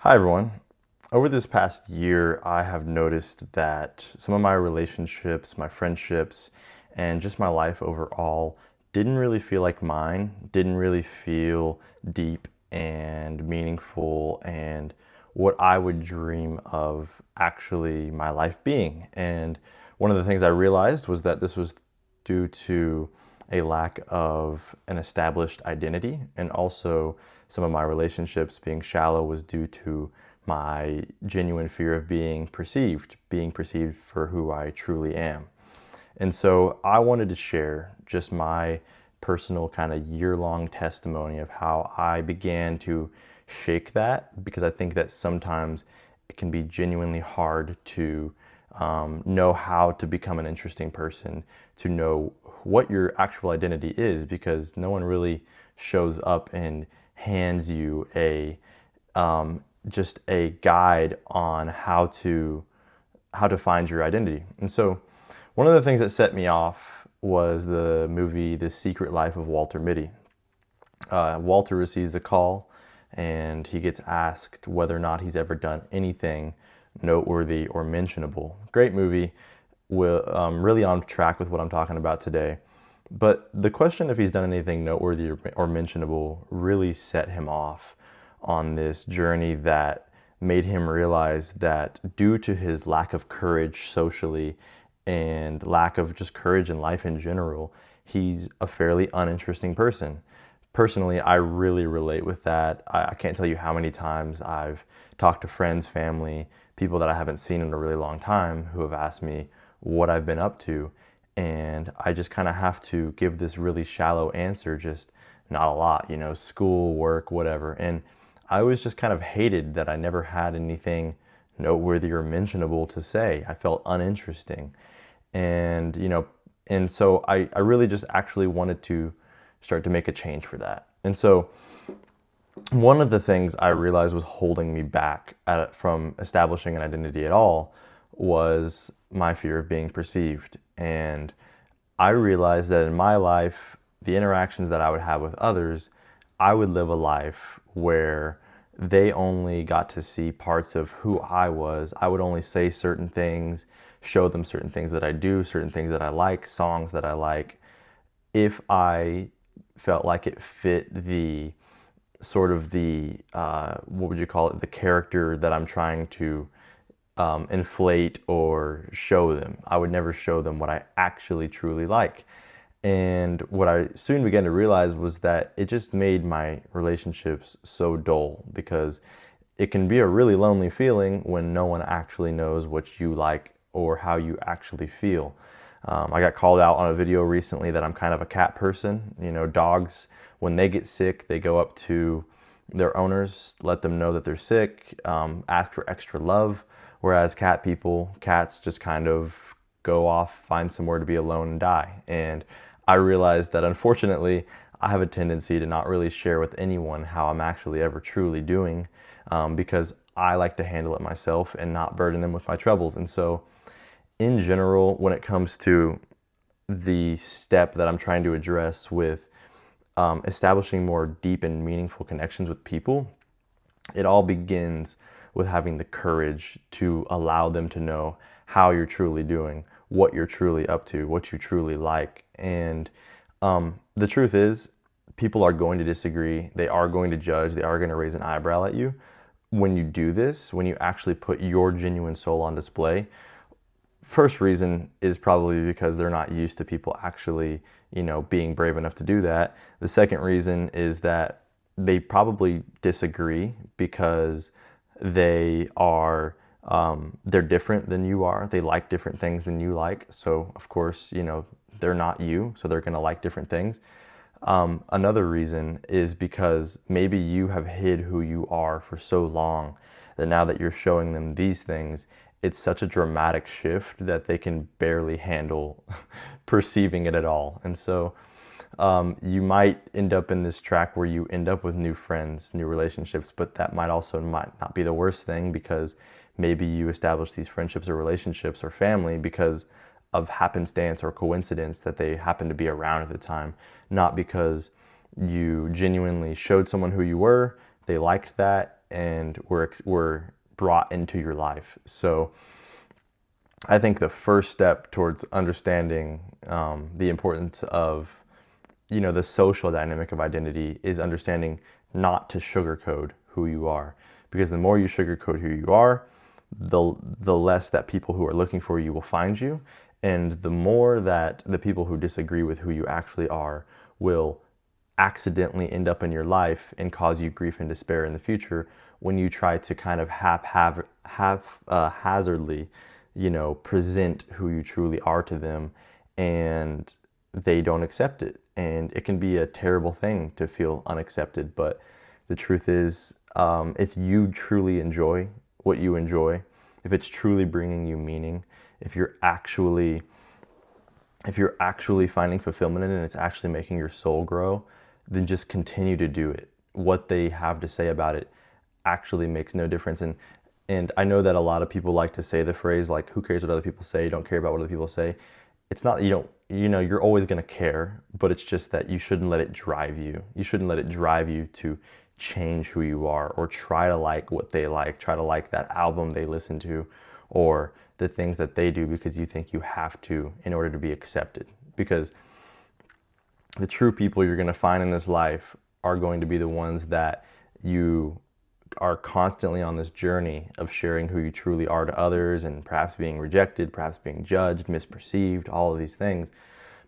Hi, everyone. Over this past year, I have noticed that some of my relationships, my friendships, and just my life overall didn't really feel like mine, didn't really feel deep and meaningful and what I would dream of actually my life being. And one of the things I realized was that this was due to a lack of an established identity, and also some of my relationships being shallow was due to my genuine fear of being perceived for who I truly am. And so I wanted to share just my personal kind of year-long testimony of how I began to shake that, because I think that sometimes it can be genuinely hard to know how to become an interesting person, to know what your actual identity is, because no one really shows up and hands you a just a guide on how to find your identity. And so one of the things that set me off was the movie The Secret Life of Walter Mitty. Walter receives a call and he gets asked whether or not he's ever done anything noteworthy or mentionable. Great movie, really on track with what I'm talking about today. But the question if he's done anything noteworthy or mentionable really set him off on this journey that made him realize that due to his lack of courage socially and lack of just courage in life in general, he's a fairly uninteresting person. Personally, I really relate with that. I can't tell you how many times I've talked to friends, family, people that I haven't seen in a really long time who have asked me what I've been up to. And I just kind of have to give this really shallow answer, just not a lot, school, work, whatever. And I always just kind of hated that I never had anything noteworthy or mentionable to say. I felt uninteresting. And so I really just actually wanted to start to make a change for that. And so one of the things I realized was holding me back from establishing an identity at all was my fear of being perceived. And I realized that in my life, the interactions that I would have with others, I would live a life where they only got to see parts of who I was. I would only say certain things, show them certain things that I do, certain things that I like, songs that I like, if I felt like it fit the sort of what would you call it, the character that I'm trying to inflate or show them. I would never show them what I actually truly like. And what I soon began to realize was that it just made my relationships so dull, because it can be a really lonely feeling when no one actually knows what you like or how you actually feel. I got called out on a video recently that I'm kind of a cat person. Dogs, when they get sick, they go up to their owners, let them know that they're sick, ask for extra love. Whereas cats just kind of go off, find somewhere to be alone and die. And I realized that unfortunately, I have a tendency to not really share with anyone how I'm actually ever truly doing, because I like to handle it myself and not burden them with my troubles. And so in general, when it comes to the step that I'm trying to address with establishing more deep and meaningful connections with people, it all begins with having the courage to allow them to know how you're truly doing, what you're truly up to, what you truly like. And the truth is, people are going to disagree. They are going to judge. They are going to raise an eyebrow at you. When you do this, when you actually put your genuine soul on display, first reason is probably because they're not used to people actually, being brave enough to do that. The second reason is that they probably disagree because they're different than you are. They like different things than you like. So of course, they're not you, so they're gonna like different things. Another reason is because maybe you have hid who you are for so long that now that you're showing them these things, it's such a dramatic shift that they can barely handle perceiving it at all. And so you might end up in this track where you end up with new friends, new relationships, but that might not be the worst thing, because maybe you establish these friendships or relationships or family because of happenstance or coincidence that they happen to be around at the time, not because you genuinely showed someone who you were, they liked that, and were brought into your life. So I think the first step towards understanding the importance of, the social dynamic of identity is understanding not to sugarcoat who you are. Because the more you sugarcoat who you are, the less that people who are looking for you will find you, and the more that the people who disagree with who you actually are will accidentally end up in your life and cause you grief and despair in the future when you try to kind of haphazardly, present who you truly are to them, and they don't accept it. And it can be a terrible thing to feel unaccepted, but the truth is, if you truly enjoy what you enjoy, if it's truly bringing you meaning, if you're actually finding fulfillment in it and it's actually making your soul grow, then just continue to do it. What they have to say about it actually makes no difference. And I know that a lot of people like to say the phrase like, who cares what other people say? Don't care about what other people say. It's not, you're always going to care, but it's just that you shouldn't let it drive you. You shouldn't let it drive you to change who you are, or try to like what they like, try to like that album they listen to, or the things that they do because you think you have to in order to be accepted. Because the true people you're going to find in this life are going to be the ones that you are constantly on this journey of sharing who you truly are to others, and perhaps being rejected, perhaps being judged, misperceived, all of these things.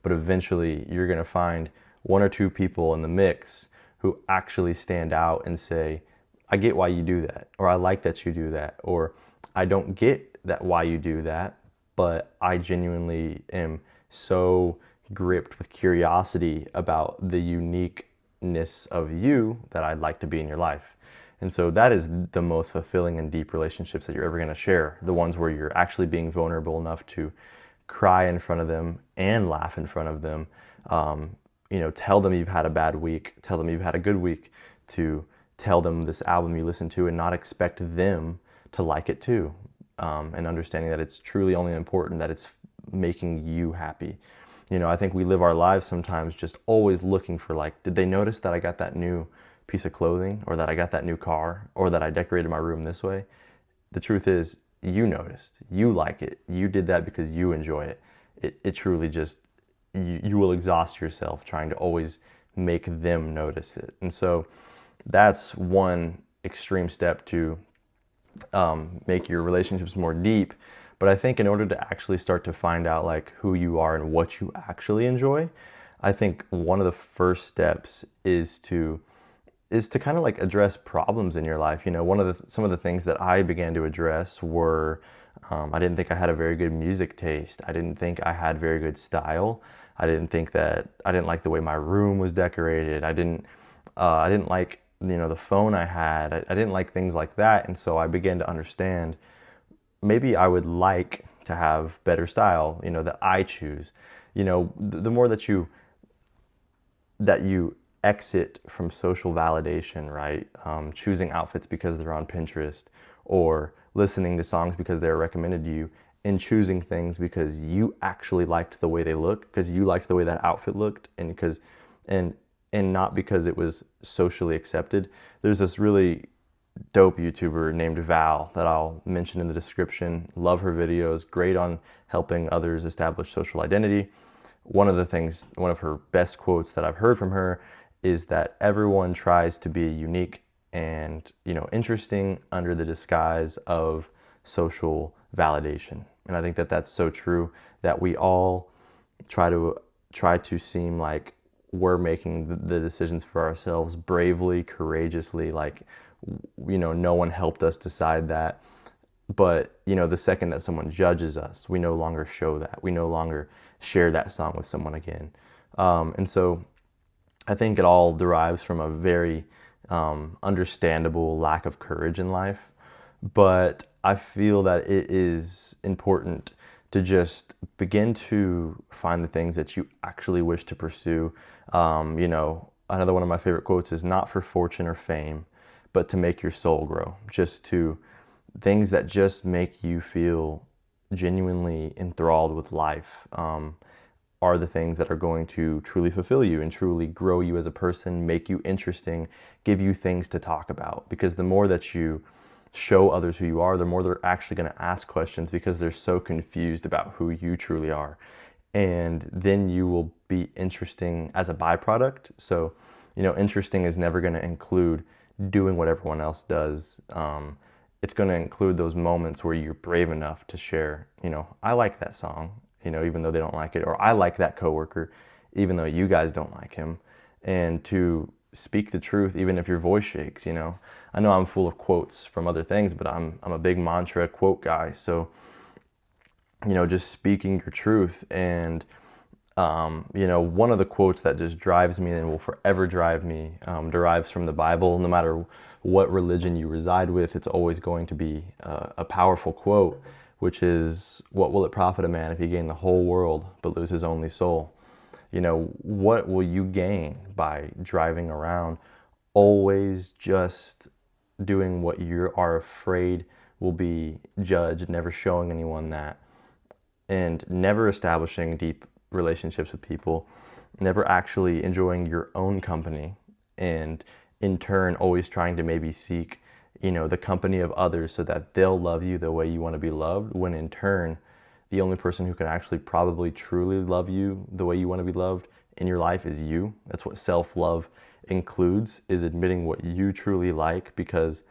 But eventually you're going to find one or two people in the mix who actually stand out and say, I get why you do that, or I like that you do that, or I don't get that why you do that, but I genuinely am so gripped with curiosity about the uniqueness of you that I'd like to be in your life. And so that is the most fulfilling and deep relationships that you're ever going to share. The ones where you're actually being vulnerable enough to cry in front of them and laugh in front of them. Tell them you've had a bad week, tell them you've had a good week, to tell them this album you listen to and not expect them to like it too. And understanding that it's truly only important that it's making you happy. I think we live our lives sometimes just always looking for like, did they notice that I got that new piece of clothing, or that I got that new car, or that I decorated my room this way? The truth is, you noticed, you like it, you did that because you enjoy it. It truly just, you will exhaust yourself trying to always make them notice it. And so that's one extreme step to make your relationships more deep. But I think in order to actually start to find out like who you are and what you actually enjoy, I think one of the first steps is to kind of like address problems in your life. Some of the things that I began to address were, I didn't think I had a very good music taste. I didn't think I had very good style. I didn't like the way my room was decorated. I didn't like, the phone I had. I didn't like things like that. And so I began to understand maybe I would like to have better style, that I choose. The more that you exit from social validation, right? Choosing outfits because they're on Pinterest, or listening to songs because they're recommended to you, and choosing things because you actually liked the way they look, because you liked the way that outfit looked, and not because it was socially accepted. There's this really dope YouTuber named Val that I'll mention in the description. Love her videos, great on helping others establish social identity. One of her best quotes that I've heard from her is that everyone tries to be unique and, interesting under the disguise of social validation. And I think that that's so true, that we all try to seem like we're making the decisions for ourselves bravely, courageously, like, no one helped us decide that. But, the second that someone judges us, we no longer show that. We no longer share that song with someone again. And so I think it all derives from a very understandable lack of courage in life. But I feel that it is important to just begin to find the things that you actually wish to pursue. Another one of my favorite quotes is, not for fortune or fame, but to make your soul grow. Just to things that just make you feel genuinely enthralled with life. are the things that are going to truly fulfill you and truly grow you as a person, make you interesting, give you things to talk about. Because the more that you show others who you are, the more they're actually going to ask questions because they're so confused about who you truly are. And then you will be interesting as a byproduct. So, interesting is never going to include doing what everyone else does. It's going to include those moments where you're brave enough to share, I like that song, even though they don't like it, or I like that coworker, even though you guys don't like him, and to speak the truth, even if your voice shakes. I know I'm full of quotes from other things, but I'm a big mantra quote guy. So, just speaking your truth. And, one of the quotes that just drives me and will forever drive me derives from the Bible. No matter what religion you reside with, it's always going to be a powerful quote, which is, what will it profit a man if he gain the whole world but lose his only soul? What will you gain by driving around always just doing what you are afraid will be judged, never showing anyone that, and never establishing deep relationships with people, never actually enjoying your own company, and in turn always trying to maybe seek, the company of others so that they'll love you the way you want to be loved, when in turn the only person who can actually probably truly love you the way you want to be loved in your life is you. That's what self-love includes, is admitting what you truly like, because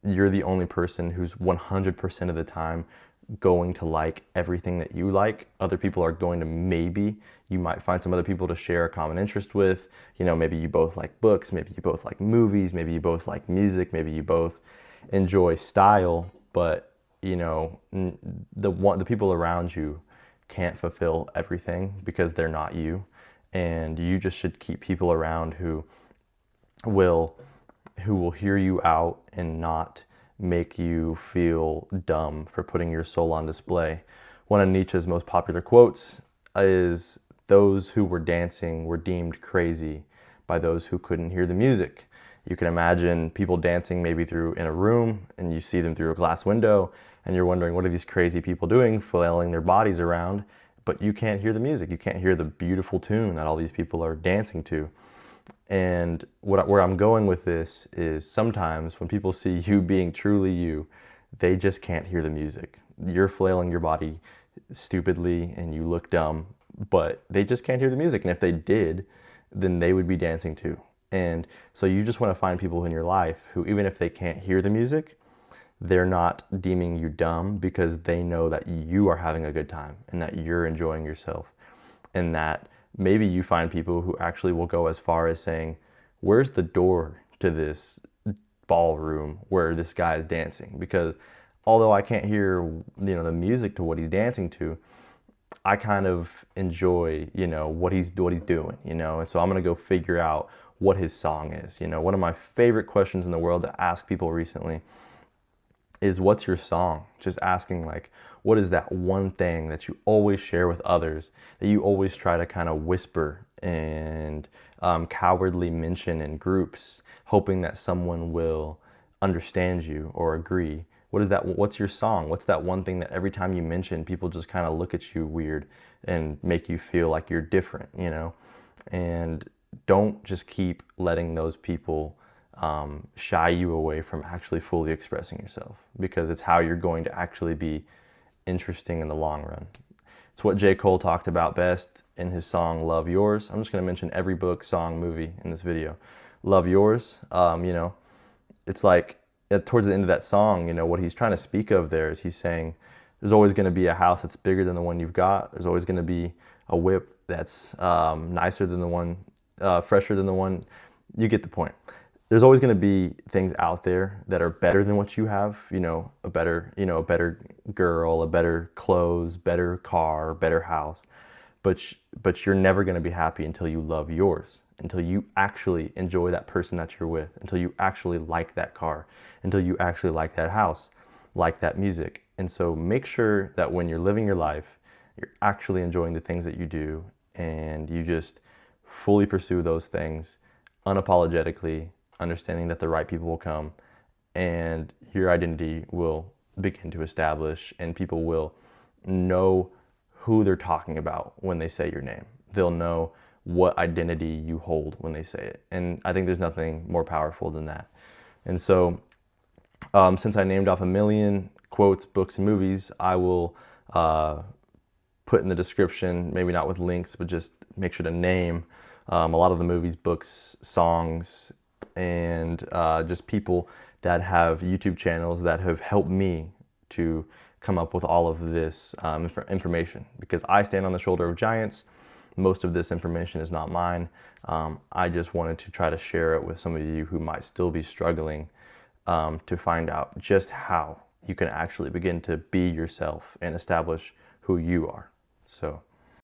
you're the only person who's 100% of the time going to like everything that you like. Other people are going to you might find some other people to share a common interest with. Maybe you both like books, maybe you both like movies, maybe you both like music, maybe you both enjoy style, but the people around you can't fulfill everything because they're not you. And you just should keep people around who will hear you out and not make you feel dumb for putting your soul on display. One of Nietzsche's most popular quotes is, "Those who were dancing were deemed crazy by those who couldn't hear the music." You can imagine people dancing maybe in a room, and you see them through a glass window, and you're wondering, what are these crazy people doing, flailing their bodies around? But you can't hear the music. You can't hear the beautiful tune that all these people are dancing to. And where I'm going with this is, sometimes when people see you being truly you, they just can't hear the music. You're flailing your body stupidly and you look dumb, but they just can't hear the music. And if they did, then they would be dancing too. And so you just want to find people in your life who, even if they can't hear the music, they're not deeming you dumb, because they know that you are having a good time and that you're enjoying yourself. And that maybe you find people who actually will go as far as saying, where's the door to this ballroom where this guy is dancing? Because although I can't hear, the music to what he's dancing to, I kind of enjoy, what he's doing, and so I'm going to go figure out what his song is. One of my favorite questions in the world to ask people recently is, what's your song? Just asking, like, what is that one thing that you always share with others, that you always try to kind of whisper and cowardly mention in groups, hoping that someone will understand you or agree? What's your song? What's that one thing that every time you mention, people just kind of look at you weird and make you feel like you're different, And don't just keep letting those people shy you away from actually fully expressing yourself, because it's how you're going to actually be interesting in the long run. It's what J. Cole talked about best in his song Love Yours. I'm just going to mention every book, song, movie in this video. Love Yours, it's like towards the end of that song, what he's trying to speak of there is, he's saying there's always going to be a house that's bigger than the one you've got. There's always going to be a whip that's nicer than the one, fresher than the one. You get the point. There's always going to be things out there that are better than what you have, a better girl, a better clothes, better car, better house. But you're never going to be happy until you love yours, until you actually enjoy that person that you're with, until you actually like that car, until you actually like that house, like that music. And so make sure that when you're living your life, you're actually enjoying the things that you do, and you just fully pursue those things unapologetically, understanding that the right people will come, and your identity will begin to establish, and people will know who they're talking about when they say your name. They'll know what identity you hold when they say it. And I think there's nothing more powerful than that. And so since I named off a million quotes, books, and movies, I will put in the description, maybe not with links, but just make sure to name a lot of the movies, books, songs, and just people that have YouTube channels that have helped me to come up with all of this information, because I stand on the shoulder of giants. Most of this information is not mine. I just wanted to try to share it with some of you who might still be struggling to find out just how you can actually begin to be yourself and establish who you are. So